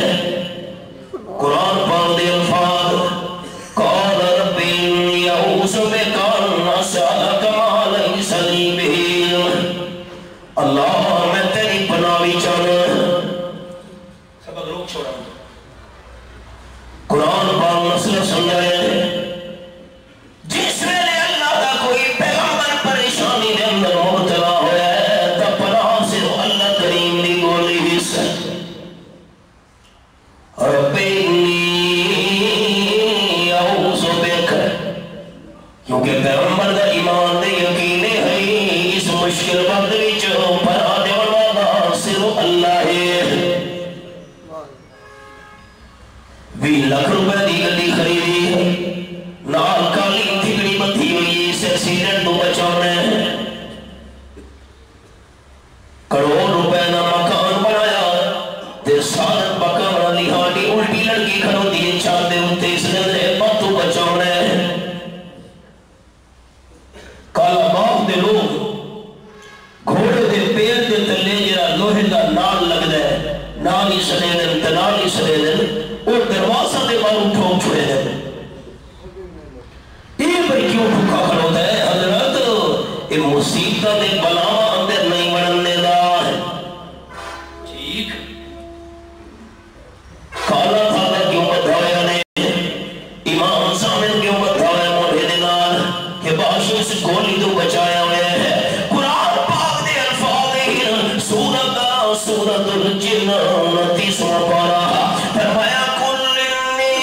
قرآن پاک دے الفاظ قال رب انی اعوذ بک ان اسألک ما لیس لی بہ علم، اللہ میں تیری پناہ چاہنا۔ سبق روک چھوڑا قرآن پاک مسئلہ سمجھائے، جس ویلے اللہ دا کوئی پیغمبر پریشانی دے اندر مبتلا ہویا ہے تا پناہ سے اللہ کریم دی بولی بھی سے رب کیونکہ پیغمبر دا ایمان دے یقین ہے اس مشکل وقت وچ پناہ دیون والا صرف اللہ ہے۔ 20 لاکھ روپے دی گڈی خریدی ہے، نال کالی ٹھکڑی بندھی ہوئی اس ایکسیڈنٹ تو بچانے، کروڑ روپے نہ مکان بنایا تے سارت پکانا لہاڑی الٹی لڑکی کھڑو دیے چاہتے ہوتے اس نے باتوں بچانے، کالا باپ دے لوگ گھوڑے دے پیر دے تلے جرا لوہے دا نال لگ دے، نال ہی سڑے دن تنال ہی سڑے دن اور دروازہ دے باروں ٹھوک چھوڑے دن۔ یہ بھئی کیوں بھوکا کھڑو دے حضرت، یہ مصیبت دے بلاما اندر نہیں بڑھنے دا ہے ٹھیک۔ کالا تھا کیوں بدھایا نے امام سامن کیوں بدھایا موڑے دنال کہ باشو اس گولی تو بچایا ہوئے ہیں۔ قرآن پاک دے الفاظ ہیں سورت الجن 29واں پارہ فرمایا قل انی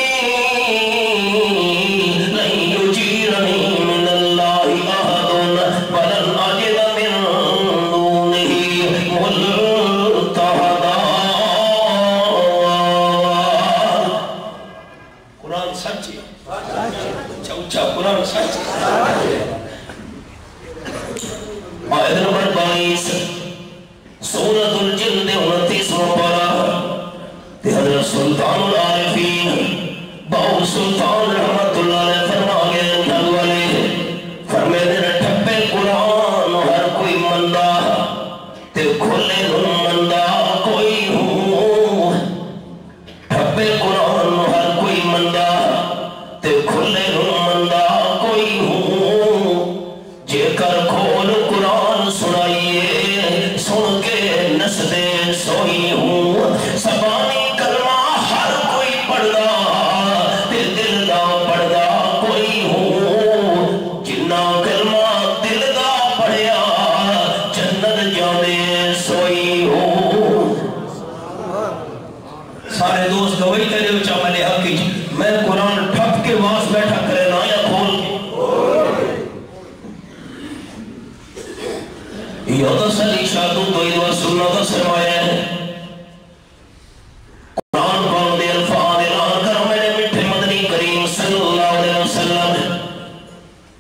لن یجیرنی من اللہ احد ولن اجد من دونہ ملتحدا۔ قرآن سچی اچھا اچھا قرآن سچی۔ آیت نمبر 22 سورت الجن 29واں پارہ تے حضرت سلطان العارفین باو سلطان رحمت اللہ علیہ فرما گئے نال والے فرمے دے ٹھپے قرآن ہر کوئی مندہ تے کھلے مندہ کوئی ہوں، ٹھپے قرآن ہر کوئی مندہ تے کھلے مندہ کوئی ہوں، جے کر کھول قرآن سنائیے سن کے نسدے سوئی ہوں، سبانی کلمہ ہر کوئی پڑھدا تے دل دا پڑھدا کوئی ہوں، جنہ کلمہ دل دا پڑھیا جنت جانے سوئی ہوں۔ سارے دوست وہی تیرے اچھا ملے حقی میں قرآن ٹھپ کے واس بیٹھا کرے نا یا کھول کے یہ تسلی شادو تو ادوہ سنت سرمایہ ہے۔ قرآن پاک دے الفاظ اعلان کرو میرے مٹھے مدنی کریم صلی اللہ علیہ وسلم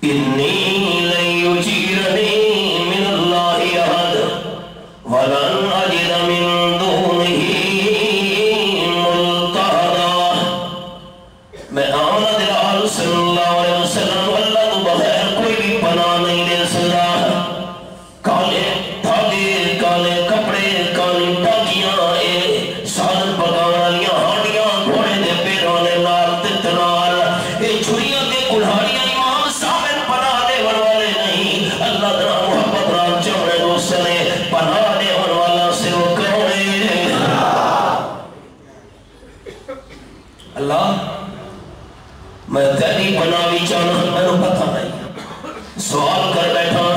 انی لن یجیرنی من اللہ احد ولن اجد من دونہ ملتحدا۔ اللہ میں تیری بنا بھی چاہنا میں نے پتہ نہیں سوال کر بیٹھا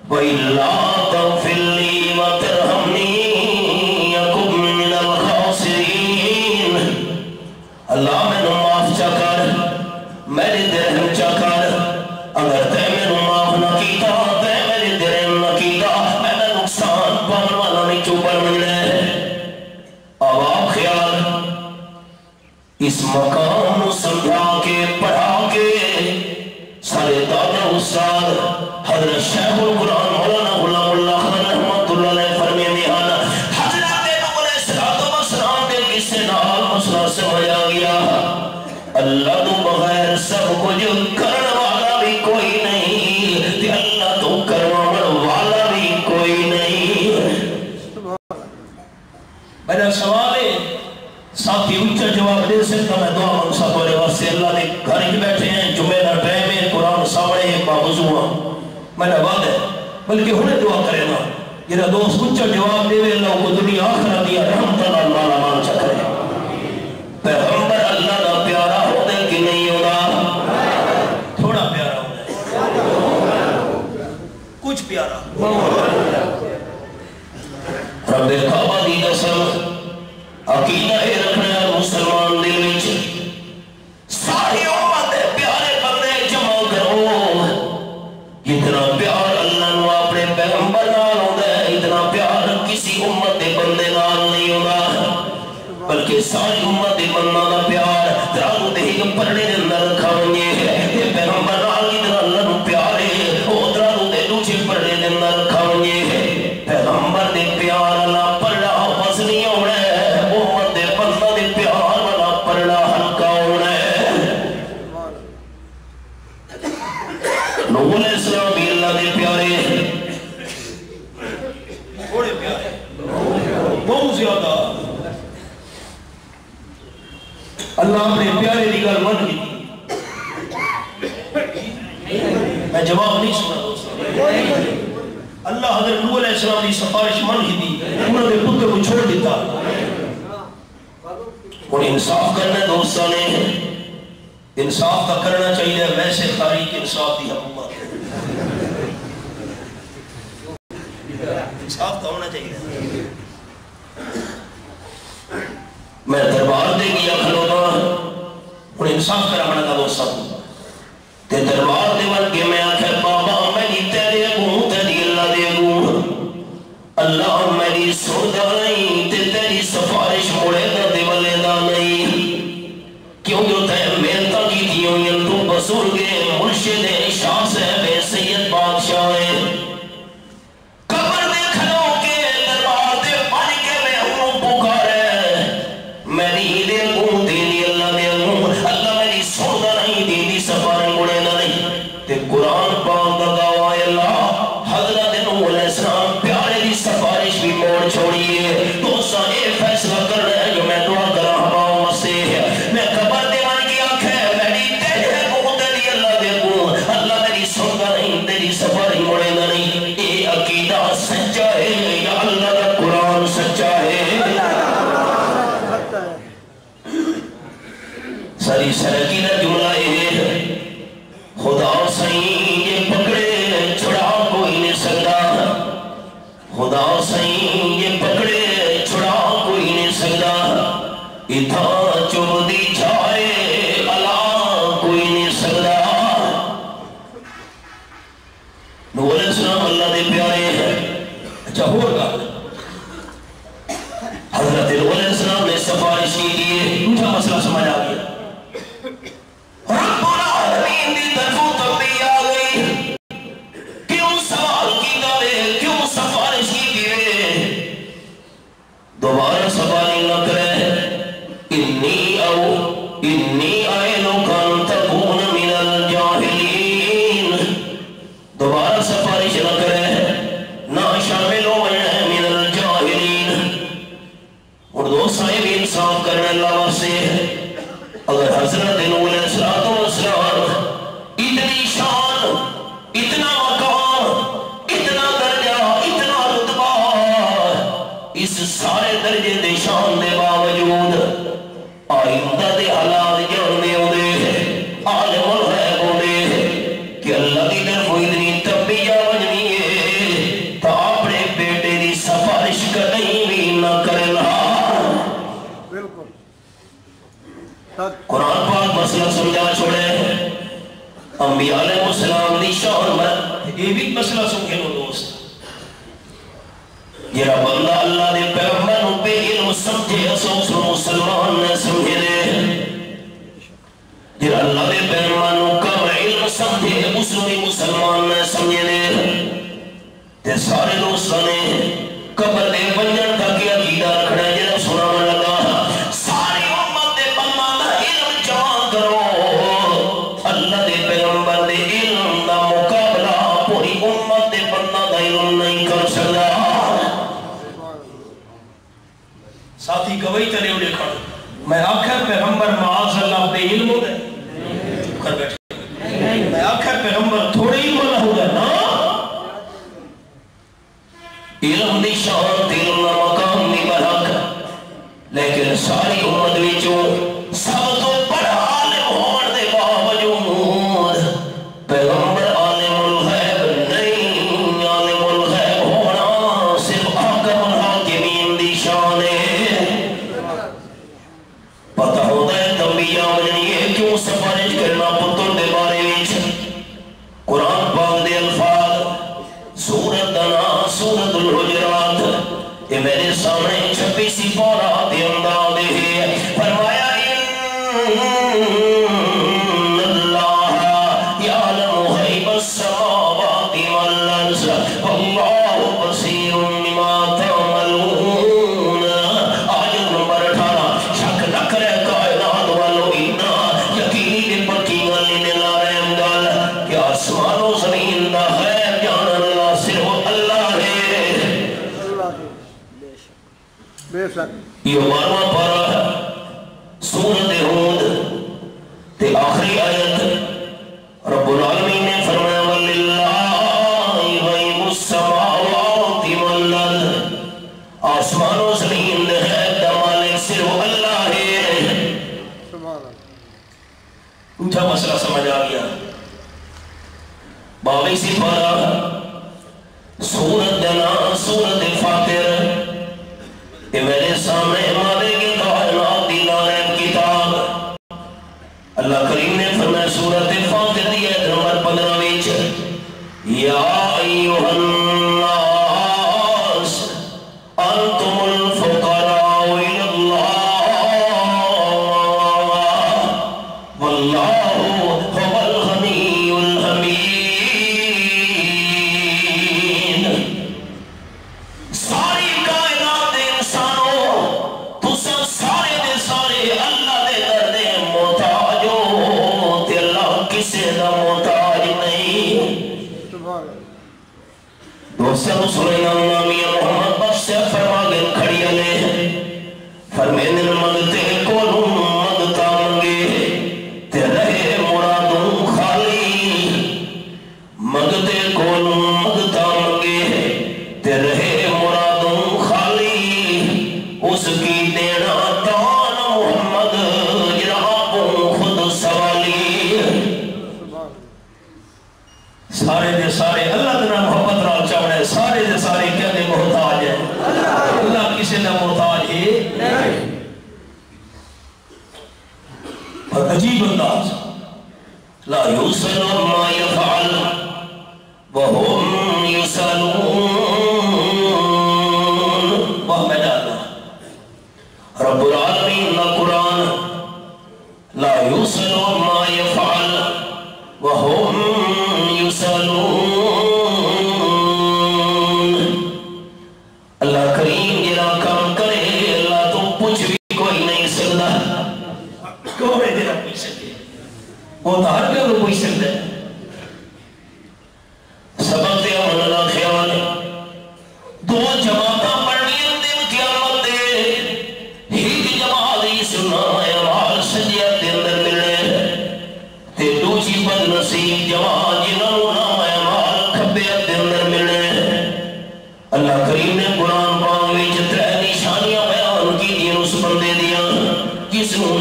وَإِلَّا تَغْفِرْ لِي وَتَرْحَمْنِي يَكُنْ مِنَ الْخَاسِرِينَ اللہ میں نے معاف چا کر میرے درہم چا کر اگر تے میں نے معاف نہ کیتا تے میرے درہم نہ کیتا میں نے نقصان پانے والا نہیں چوبر ملنے اب آپ خیال اس مقام کو سمجھا کے پڑھا کے سارے دادا استاد حضرت شیخ القرآن مولانا غلام اللہ خان رحمت اللہ علیہ فرمائے نہانا حضرت نبی علیہ الصلوۃ والسلام کے کسے نال مسئلہ سمجھا گیا اللہ تو بغیر سب کچھ کرنے والا بھی کوئی نہیں تے اللہ تو کروانے والا بھی کوئی نہیں میرا سوال ہے ساتھی اچھا جواب دے سکتا میں دعا مانگ ساتھ والے واسطے اللہ نے گھر ہی بیٹھے ہیں جمعہ نہ ٹائم ہے قرآن سامنے ہے باوضوع میں نے بات ہے بلکہ انہیں دعا کرے نا یہ دوست اچھا جواب دے اللہ کو دنیا آخرہ دیا رحمت اللہ مالا مان چا کرے پیغمبر اللہ کا پیارا ہو دے کہ نہیں ہوگا تھوڑا پیارا ہو دے کچھ پیارا رب کعبہ دی قسم عقیدہ رکھنے مسلمان دل وچ ساری امت پیارے بندے جمع کرو اتنا پیار اللہ نو اپنے پیغمبر نال ہوندا ہے اتنا پیار کسی امت دے بندے نال نہیں ہوندا بلکہ ساری امت دے بندہ دا پیار ترانو دے ہی پڑھنے دے اندر رکھا ہوئے ہے پیغمبر نال اتنا اللہ نو پیار ہے وہ ترانو دے دوچے پڑھنے دے اندر رکھا ہوئے ہے پیغمبر دے پیار اللہ پڑھا بس نہیں ہونا ہے نوح علیہ السلام بھی اللہ دے پیارے بڑے پیارے بہت زیادہ اللہ اپنے پیارے دی گل من کی میں جواب نہیں سنا دوستوں اللہ حضرت نوح علیہ السلام دی سفارش من کی دی انہوں نے پتر کو چھوڑ دیتا اور انصاف کرنا دوستوں نے انصاف کا کرنا چاہیے ویسے تاریخ انصاف دی حکومت انصاف کا ہونا چاہیے میں دربار دے گیا کھلونا اور انصاف کرا بنا کا دوستہ تے دربار دے بن کے میں آخر بابا میری تیرے گوں تیری اللہ دے گوں اللہ میری سودا نہیں تے تیری سفارش مڑے دا دے والے دا نہیں کیوں جو تے محنتہ کی تھیوں ین تو بزرگ مرشد شاہ صاحب سید بادشاہ قبر دے کھلو کے دربار دے پانی کے میں ہوں پکارے میری دے گوں دینی اللہ دے گوں اللہ میری سودا نہیں دینی سفارش مڑے دا نہیں تے قرآن پاک دا دعوی اللہ حضرت نوح علیہ السلام پیارے دی سفارش بھی موڑ چھوڑیے دوسرا اے فیصلہ کر رہے ہیں جو میں دعا کر رہا ہوں مسیح میں قبر دیوان کی آنکھ ہے میری تیرے کو تیری اللہ دے گوں اللہ میری سنگا نہیں تیری سفاری مڑے نہ نہیں اے عقیدہ سچا ہے یا اللہ کا قرآن سچا ہے ساری سرکی نہ جملہ ہے خدا سہیں یہ پکڑے چھڑا کوئی نہیں سکتا خدا سہیں یہ پکڑے چھڑا کوئی نہیں سکتا اتھا چوب دی جائے اللہ کوئی نہیں سکتا نوح علیہ السلام اللہ دے پیارے ہیں اچھا ہوگا حضرت نوح علیہ السلام نے سفارش کی دیئے دوسرا مسئلہ سمجھ آ گیا رب العالمین دی طرفوں تبدیل آ گئی کیوں سوال کی دارے کیوں سفارش کی دیئے دوبارہ سفاری نہ کرے انی آئینو کان تکون من الجاہلین دوبارہ سفارش نہ کرے نہ شامل ہو من الجاہلین اور دو صاحب انصاف کرنے اللہ سے اگر حضرت نوح علیہ السلام اتنی شان اتنا مقام اتنا درجہ اتنا رتبہ اس سارے درجے دے شان دے باوجود آئندہ دے حالات جاننے ہوندے عالم الغیب ہوندے کہ اللہ دی طرف اتنی تربیہ بجنی ہے تو اپنے بیٹے دی سفارش کہیں بھی نہ کرنا. قرآن پاک مسئلہ سمجھا چھوڑے انبیاء علیہ السلام دی شان میں یہ بھی مسئلہ سمجھے لو دوست. جرا بندہ اللہ دے پیغمبر بے علم سمجھے اسوس مسلمان نے سمجھے دے. جرا اللہ دے پیغمبر کم علم سمجھے اس بھی مسلمان نے سمجھے دے. تے سارے دوستاں نے قبر دے بنجن تک عقیدہ رکھنا ہے. جرا سنا میں لگا ساری امت دے بندہ دا علم جمع کرو. اللہ دے پیغمبر دے علم دا مقابلہ پوری امت دے بندہ دا علم نہیں کر سکتا. ساتھی گوئی ترے انہیں کھڑ میں آخر پیغمبر معاذ اللہ بے علم ہو گئے کر بیٹھے. میں آخر پیغمبر تھوڑے علم نہ ہو گئے نا. علم دی شان علم دا مقام دی برحق لیکن ساری امت وچوں سب تو بڑا عالم ہونے دے باوجود پیغمبر عالم الغیب نہیں. عالم الغیب ہونا صرف حاکم الحاکمین دی شان ہے. پتہ ہوتا ہے تنبیہ وجنی ہے کیوں سفارش کرنا پتر دے بارے وچ. قرآن پاک دے الفاظ سورت دنا سورت الحجرات یہ میرے سامنے 26 پارہ دے انداز ہے. فرمایا ان اللہ یعلم غیب السماوات والارض واللہ بصیر بما تعملون. آج نمبر 18 شک نہ کرے کائنات والو اتنا یقینی دے پکی گلی دے لارہم گل کہ آسمان و زمین دا غیب جانن اللہ صرف اللہ ہے. یہ 12واں پارہ سورت ہود تے آخری آیت رب العالمین نے فرمایا وَلِلَّهِ غَیْبُ السَّمَاوَاتِ وَالْأَرْضِ. آسمان و زمین دے غیب دا مالک صرف اللہ ہے. اونچا مسئلہ سمجھ آ گیا. 22 پارہ سورت دنا سورت فاتر یہ میرے سامنے مالک کی کائنات دی لائم کتاب. اللہ کریم نے فرمایا سورت فاتر دی ہے نمبر 15 وچ یا ایھا الناس انتم الفقراء الی اللہ واللہ هو الغنی الحمید. ساری کائنات دے انسانوں تساں سارے دے سارے اللہ دے در دے محتاج ہو تے اللہ کسے دا محتاج نہیں. دوستاں سلیمان میاں محمد بخش سے فرما گئے کھڑی علیہ فرمینے مگتے کولوں مگتا منگے تے رہے مرادوں خالی. مگتے کولوں مگتا منگے تے رہے مرادوں خالی. اس کی دینا تان محمد جنابوں خود سوالی. سارے دے سارے اللہ دنا محبت رال چاوڑے سارے دے سارے کیا دے محتاج ہے. اللہ کسی دا محتاج ہے پر عجیب انداز لا یوسل ما یفعل وهم یسالون. وہ میں ڈالنا رب العالمین نا قرآن لا یوسل ما یفعل وهم یسالون. اللہ کریم جنا کام کرے اللہ تو پوچھ بھی کوئی نہیں سکتا. کوئی دینا پوچھ سکتے وہ تو ہر کے پوچھ سکتے. سبق دیا من اللہ خیال دو جماعتاں پڑھنی دن قیامت دے. ایک جماعت ہی سننا ہے مال سجیت دے اندر ملنے تے دوسری بد نصیب جماعت جنہوں نام ہے مال کھبیت دے اندر ملنے. اللہ کریم نے قرآن پاک وچ 3 نشانیاں بیان کی دین اس بندے دیاں جس نوں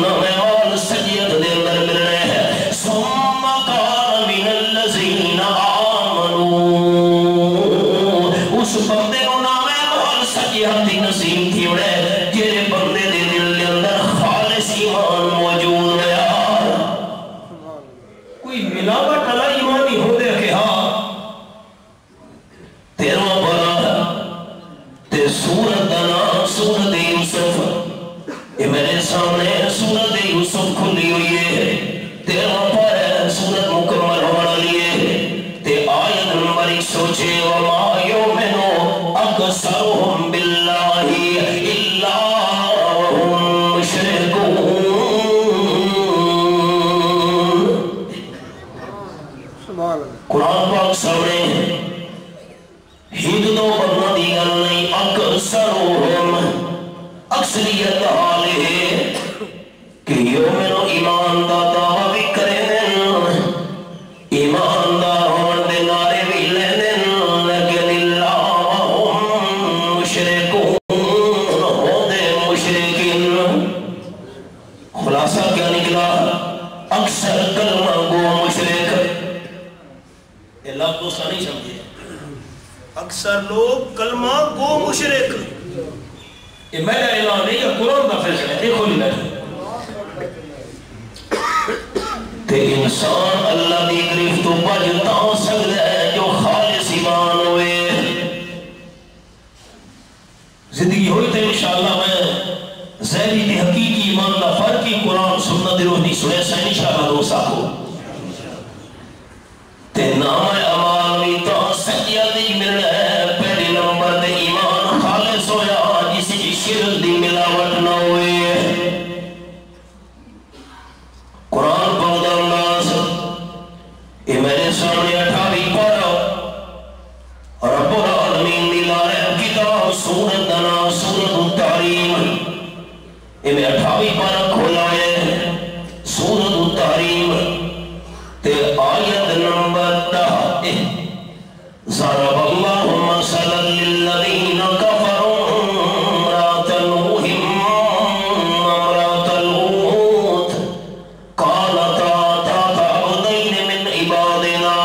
اکثریت حال ہے کہ یومنو ایمان دا دعویٰ بھی کریں ایماندار ہون دے نعرے بھی لینے لیکن اللہ ہم مشرکون ہون دے مشرکین خلاصہ کیا نکلا اکثر کلمہ گو مشرک یہ لفظ دوسرا نہیں سمجھے اکثر لوگ کلمہ گو مشرک یہ میرا اعلان نہیں ہے قرآن کا فیصلہ ہے دیکھو نہیں بیٹھے تے انسان اللہ دی گرفت تو بچتا سکتا ہے جو خالص ایمان ہوئے زندگی ہوئی تے انشاءاللہ میں ظاہری تے حقیقی ایمان دا فرق کی قرآن سنت روحنی سنے سے انشاءاللہ دو ساکو تے نام امان بھی تو سجیہ دی مل ہے پہلی نمبر تے ایمان خالص ہویا جسی کی شرک دی ملاوٹ نہ ہوئے قرآن پاک دا انداز یہ میرے سامنے 28 پارا رب العالمین دی لارے کتاب سورت دنا سورت التحریم یہ میں 28 پارا کھولا ہے سورت التحریم تے آیت نمبر 10 ضرب اللہ مثلا للذین کفروا امرأة نوح امرأة لوط قالتا تحت عبدین من عبادنا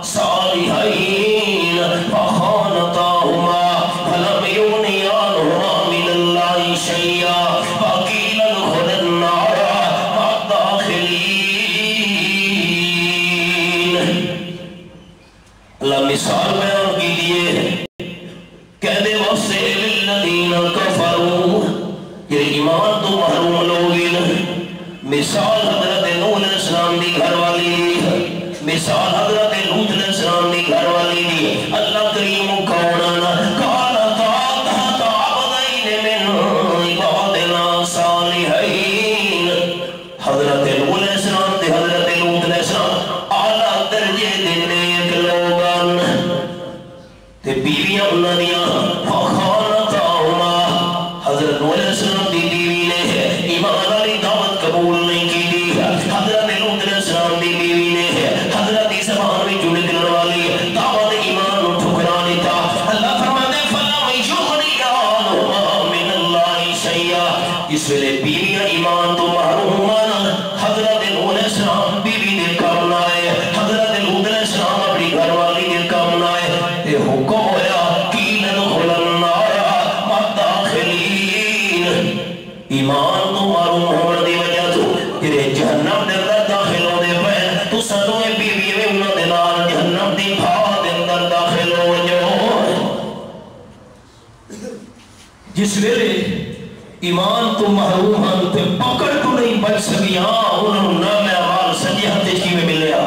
صالحین فخانتاہما فلم یغنیا عنہما من اللہ شیئا وقیل ادخلا النار مع الداخلین اللہ مثال بیان کیجئے کہنے واسے للذین کفروا یہ ایمان تو محروم لوگین مثال حضرت نوح علیہ السلام دی گھر والی دی مثال حضرت لوط علیہ السلام دی گھر والی دی اللہ کریم کونانا قالتا تحت عبدین من عبادنا صالحین حضرت نوح علیہ السلام دی حضرت لوط علیہ السلام اعلیٰ درجے دے نیک لوگان تے بیویاں انہاں دیاں فخانتاہما حضرت نوح علیہ السلام دی بیوی نے ایمان والی دعوت قبول نہیں کی دی حضرت لوط علیہ السلام دی بیوی نے حضرت زبان میں جو نکلنے والی دعوت ایمان و ٹھکرانے تا اللہ فرماتے فَلَمْ يُغْنِيَ عَنْهُمَا مِنَ اللَّهِ شَيْئًا اس ویلے بیویاں ایمان تو محروم مانا حضرت نوح علیہ السلام بیوی دل کام نہ آئے حضرت لوط علیہ السلام اپنی گھر والی دل کام نہ آئے یہ حکم ہویا قِيلَ ادْخُلَا النَّارَ مَعَ الدَّاخِلِينَ ایمان تو محروم ہونے دی وجہ تو تیرے جہنم دے اندر داخل ہونے پہ تو سنوے بیوی میں انہوں نے نال جہنم دی بھاؤ دے اندر داخل ہو جو جس ویلے ایمان تو محروم ہن تے پکڑ تو نہیں بچ سکی انہوں نے نام اعمال سجی ہتھے کی میں ملیا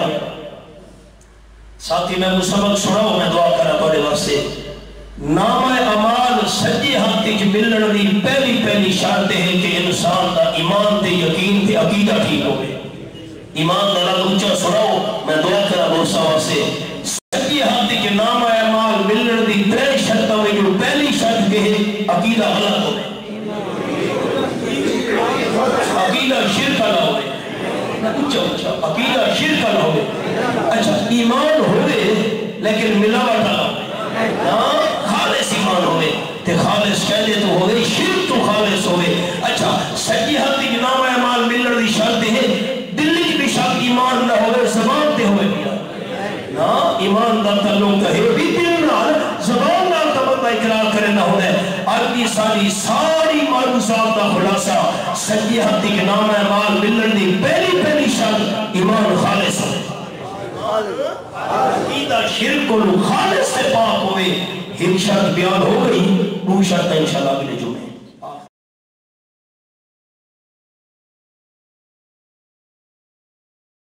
ساتھی میں وہ سبق سناؤ میں دعا کرا بڑے واسطے نام اعمال سجی ہتھے کی ملنے دی پہلی شرط ہے کہ انسان دا ایمان تے یقین تے عقیدہ ٹھیک ہوئے ایمان دا لگ اونچا سناؤ میں دعا کرا بہت واسطے سجی ہتھے کے نام اعمال ملنے دی پہلی شرط ہوئے جو پہلی شرط کے عقیدہ غلط ہوئے عقیدہ شرک نہ ہوئے اچھا عقیدہ شرک نہ ہوئے اچھا ایمان ہوئے لیکن ملاوٹ نہ ہوئے خالص ایمان ہوئے تے خالص کہلے تو ہوئے شرک تو خالص ہوئے اچھا سچی حق کی نام اعمال ملنے دی شرط ہے دلی کی بھی شرط ایمان نہ ہوئے زبان تے ہوئے بھی نا ایمان دا تعلق ہے بھی دل نال زبان نال تبدہ اقرار کرے نہ ہوئے عربی ساری معروضات دا خلاصہ سچی حق کی نام اعمال ملنے دی پہلی شرط ایمان خالص ہوئے عقیدہ شرک کو خالص سے پاک ہوئے ایک شرط بیان ہو گئی وہ شرط انشاءاللہ ملے